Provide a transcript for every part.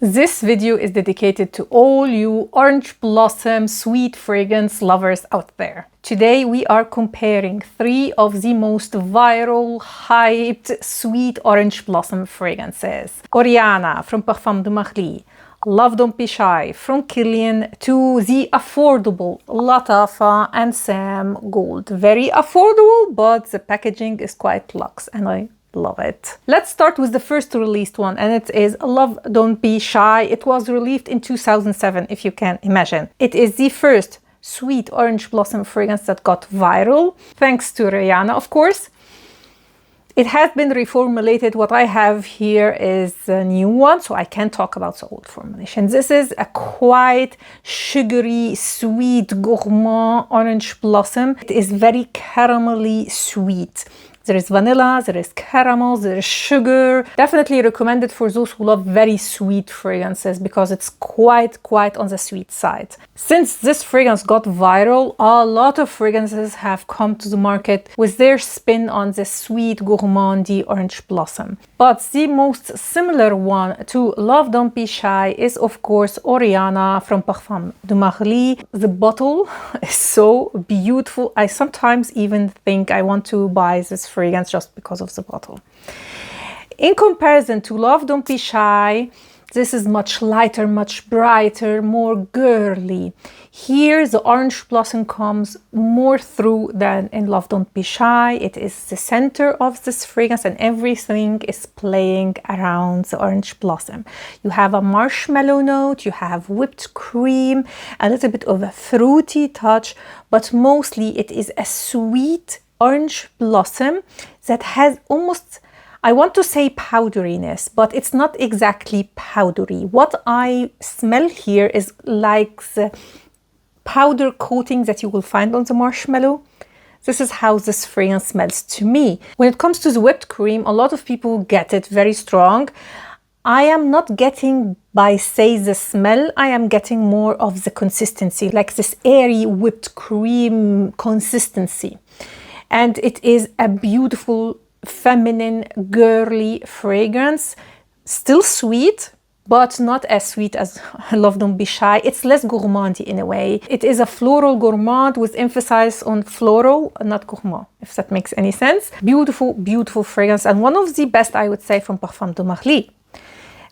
This video is dedicated to all you orange blossom sweet fragrance lovers out there. Today we are comparing 3 of the most viral, hyped, sweet orange blossom fragrances. Oriana from Parfums de Marly, Love Don't Be Shy from Kilian, to the affordable Lattafa Ansam Gold. Very affordable, but the packaging is quite luxe and I love it. Let's start with the first released one, and it is Love Don't Be Shy. It was released in 2007, if you can imagine. It is the first sweet orange blossom fragrance that got viral, thanks to Oriana, of course. It has been reformulated. What I have here is a new one, so I can't talk about the old formulation. This is a quite sugary, sweet, gourmand orange blossom. It is very caramelly sweet. There is vanilla, there is caramel, there is sugar. Definitely recommended for those who love very sweet fragrances because it's quite on the sweet side. Since this fragrance got viral, a lot of fragrances have come to the market with their spin on the sweet gourmandy orange blossom. But the most similar one to Love Don't Be Shy is of course Oriana from Parfums de Marly. The bottle is so beautiful. I sometimes even think I want to buy this fragrance just because of the bottle. In comparison to Love Don't Be Shy, this is much lighter, much brighter, more girly. Here the orange blossom comes more through than in Love Don't Be Shy. It is the center of this fragrance and everything is playing around the orange blossom. You have a marshmallow note, you have whipped cream, a little bit of a fruity touch, but mostly it is a sweet orange blossom that has almost, I want to say powderiness, but it's not exactly powdery. What I smell here is like the powder coating that you will find on the marshmallow. This is how this fragrance smells to me. When it comes to the whipped cream, a lot of people get it very strong. I am not getting, by say, the smell, I am getting more of the consistency, like this airy whipped cream consistency. And it is a beautiful, feminine, girly fragrance. Still sweet, but not as sweet as Love Don't Be Shy. It's less gourmandy in a way. It is a floral gourmand with emphasis on floral, not gourmand, if that makes any sense. Beautiful, beautiful fragrance, and one of the best, I would say, from Parfums de Marly.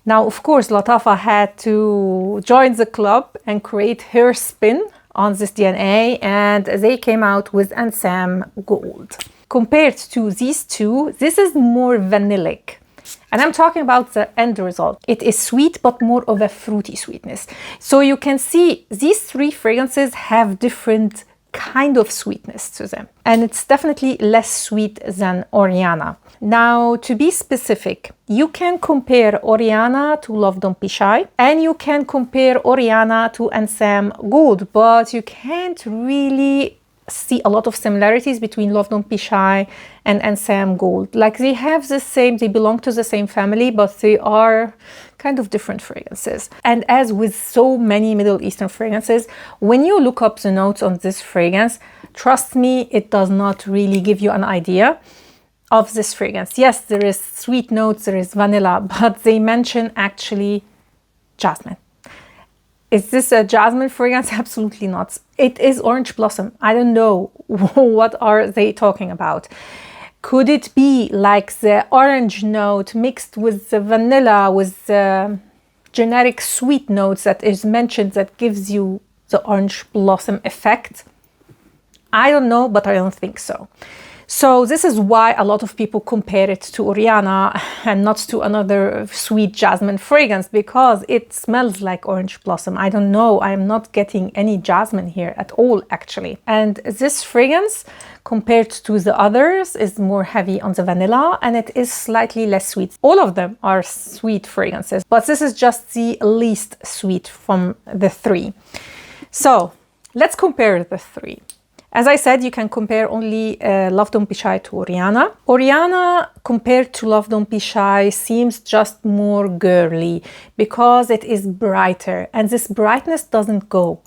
Now, of course, Lattafa had to join the club and create her spin on this DNA, and they came out with Ansam Gold. Compared to these two, this is more vanillic. And I'm talking about the end result. It is sweet, but more of a fruity sweetness. So you can see these 3 fragrances have different kind of sweetness to them. And it's definitely less sweet than Oriana. Now, to be specific, you can compare Oriana to Love Don't Be Shy, and you can compare Oriana to Ansam Gold, but you can't really see a lot of similarities between Love Don't Be Shy and Ansam Gold. Like they have the same, they belong to the same family, but they are kind of different fragrances. And as with so many Middle Eastern fragrances, when you look up the notes on this fragrance, trust me, it does not really give you an idea of this fragrance. Yes, there is sweet notes, there is vanilla, but they mention actually jasmine. Is this a jasmine fragrance? Absolutely not. It is orange blossom. I don't know what are they talking about. Could it be like the orange note mixed with the vanilla, with the generic sweet notes that is mentioned that gives you the orange blossom effect? I don't know, but I don't think so. So this is why a lot of people compare it to Oriana and not to another sweet jasmine fragrance, because it smells like orange blossom. I don't know, I am not getting any jasmine here at all actually. And this fragrance compared to the others is more heavy on the vanilla and it is slightly less sweet. All of them are sweet fragrances, but this is just the least sweet from the 3. So let's compare the 3. As I said, you can compare only Love Don't Be Shy to Oriana. Oriana, compared to Love Don't Be Shy, seems just more girly because it is brighter, and this brightness doesn't go.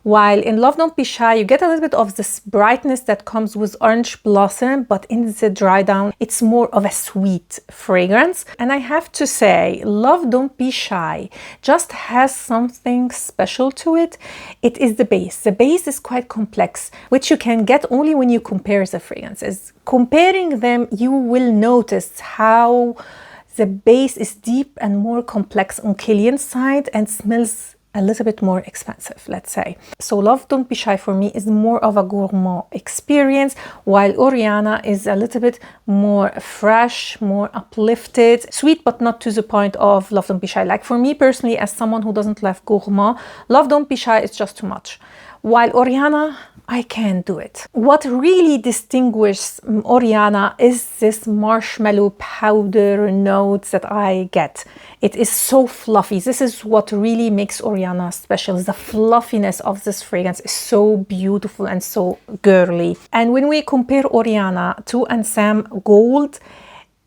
While in Love Don't Be Shy, you get a little bit of this brightness that comes with orange blossom, but in the dry down, it's more of a sweet fragrance. And I have to say, Love Don't Be Shy just has something special to it. It is the base. The base is quite complex, which you can get only when you compare the fragrances. Comparing them, you will notice how the base is deep and more complex on Kilian's side and smells a little bit more expensive, let's say. So Love Don't Be Shy for me is more of a gourmand experience, while Oriana is a little bit more fresh, more uplifted, sweet, but not to the point of Love Don't Be Shy. Like for me personally, as someone who doesn't love gourmand, Love Don't Be Shy is just too much. While Oriana, I can't do it. What really distinguishes Oriana is this marshmallow powder notes that I get. It is so fluffy. This is what really makes Oriana special. The fluffiness of this fragrance is so beautiful and so girly. And when we compare Oriana to Ansam Gold,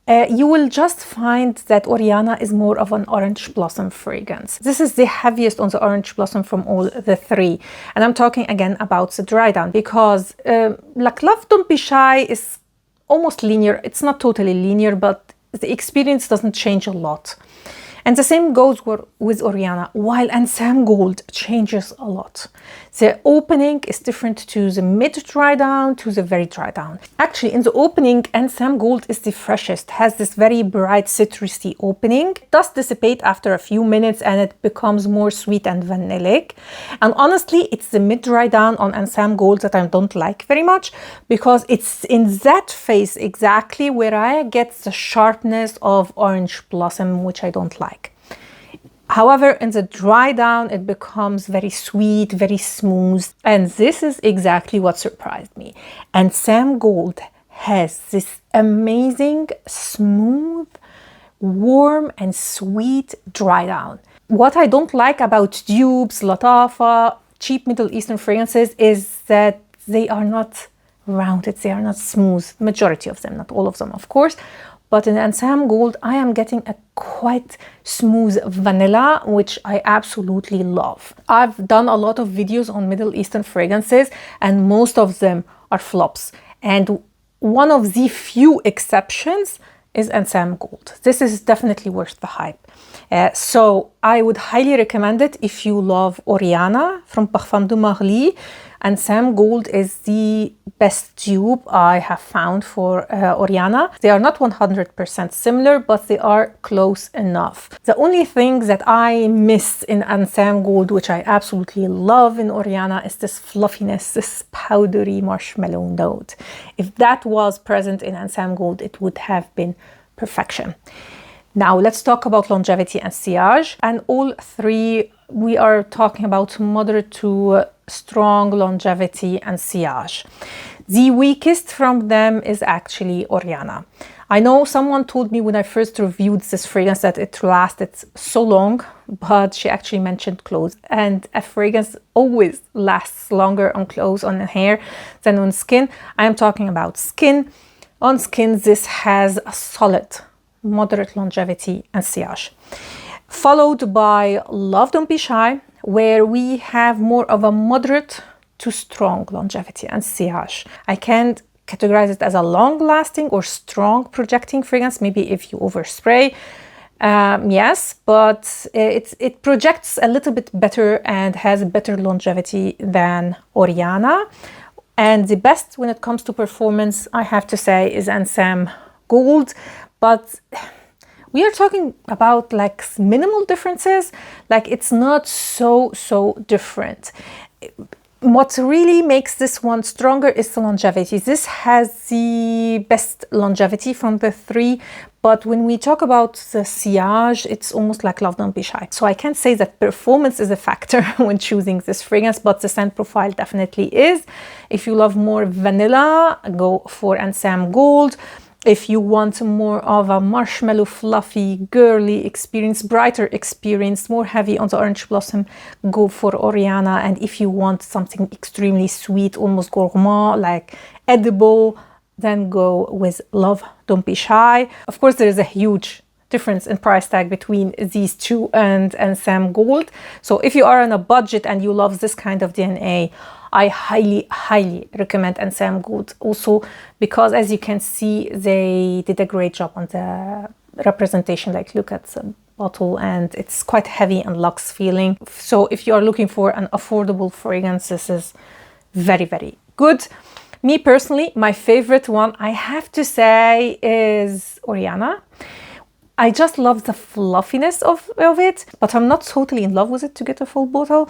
you will just find that Oriana is more of an orange blossom fragrance. This is the heaviest on the orange blossom from all the three. And I'm talking again about the dry down because like Love Don't Be Shy is almost linear. It's not totally linear, but the experience doesn't change a lot. And the same goes with Oriana, while Ansam Gold changes a lot. The opening is different to the mid-dry down, to the very dry down. Actually, in the opening, Ansam Gold is the freshest, has this very bright citrusy opening. It does dissipate after a few minutes and it becomes more sweet and vanillic. And honestly, it's the mid-dry down on Ansam Gold that I don't like very much because it's in that phase exactly where I get the sharpness of orange blossom, which I don't like. However, in the dry down, it becomes very sweet, very smooth. And this is exactly what surprised me. And Ansam Gold has this amazing, smooth, warm and sweet dry down. What I don't like about dupes, Lattafa, cheap Middle Eastern fragrances is that they are not rounded, they are not smooth. Majority of them, not all of them, of course. But in Ansam Gold, I am getting a quite smooth vanilla, which I absolutely love. I've done a lot of videos on Middle Eastern fragrances, and most of them are flops. And one of the few exceptions is Ansam Gold. This is definitely worth the hype. So I would highly recommend it if you love Oriana from Parfums de Marly. Ansam Gold is the best dupe I have found for Oriana. They are not 100% similar, but they are close enough. The only thing that I miss in Ansam Gold, which I absolutely love in Oriana, is this fluffiness, this powdery marshmallow note. If that was present in Ansam Gold, it would have been perfection. Now let's talk about longevity and sillage. And all three, we are talking about moderate to strong longevity and sillage. The weakest from them is actually Oriana. I know someone told me when I first reviewed this fragrance that it lasted so long, but she actually mentioned clothes. And a fragrance always lasts longer on clothes, on hair, than on skin. I am talking about skin. On skin, this has a solid moderate longevity and sillage. Followed by Love Don't Be Shy, where we have more of a moderate to strong longevity and sillage. I can't categorize it as a long-lasting or strong projecting fragrance. Maybe if you overspray, yes, but it projects a little bit better and has a better longevity than Oriana. And the best when it comes to performance, I have to say, is Ansam Gold. But we are talking about like minimal differences, like it's not so different. What really makes this one stronger is the longevity. This has the best longevity from the three, but when we talk about the sillage, it's almost like Love Don't Be Shy. So I can't say that performance is a factor when choosing this fragrance, but the scent profile definitely is. If you love more vanilla, go for Ansam Gold. If you want more of a marshmallow, fluffy, girly experience, brighter experience, more heavy on the orange blossom, go for Oriana. And if you want something extremely sweet, almost gourmand, like edible, then go with Love Don't Be Shy. Of course, there is a huge difference in price tag between these two and Ansam Gold. So if you are on a budget and you love this kind of DNA, I highly recommend Ansam Gold. Also because, as you can see, they did a great job on the representation. Like, look at the bottle, and it's quite heavy and luxe feeling. So if you are looking for an affordable fragrance, this is very good. Me personally, my favorite one, I have to say, is Oriana. I just love the fluffiness of it, but I'm not totally in love with it to get a full bottle.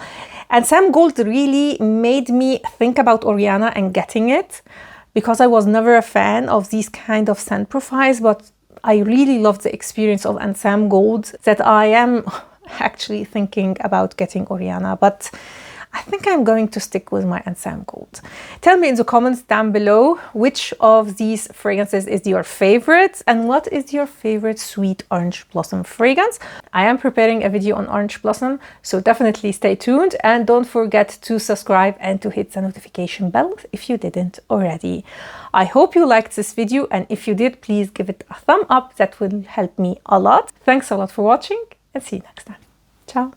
And Ansam Gold really made me think about Oriana and getting it, because I was never a fan of these kind of scent profiles, but I really loved the experience of Ansam Gold that I am actually thinking about getting Oriana, but I think I'm going to stick with my Ansam Gold. Tell me in the comments down below which of these fragrances is your favorite and what is your favorite sweet orange blossom fragrance. I am preparing a video on orange blossom, so definitely stay tuned and don't forget to subscribe and to hit the notification bell if you didn't already. I hope you liked this video, and if you did, please give it a thumb up. That will help me a lot. Thanks a lot for watching and see you next time. Ciao.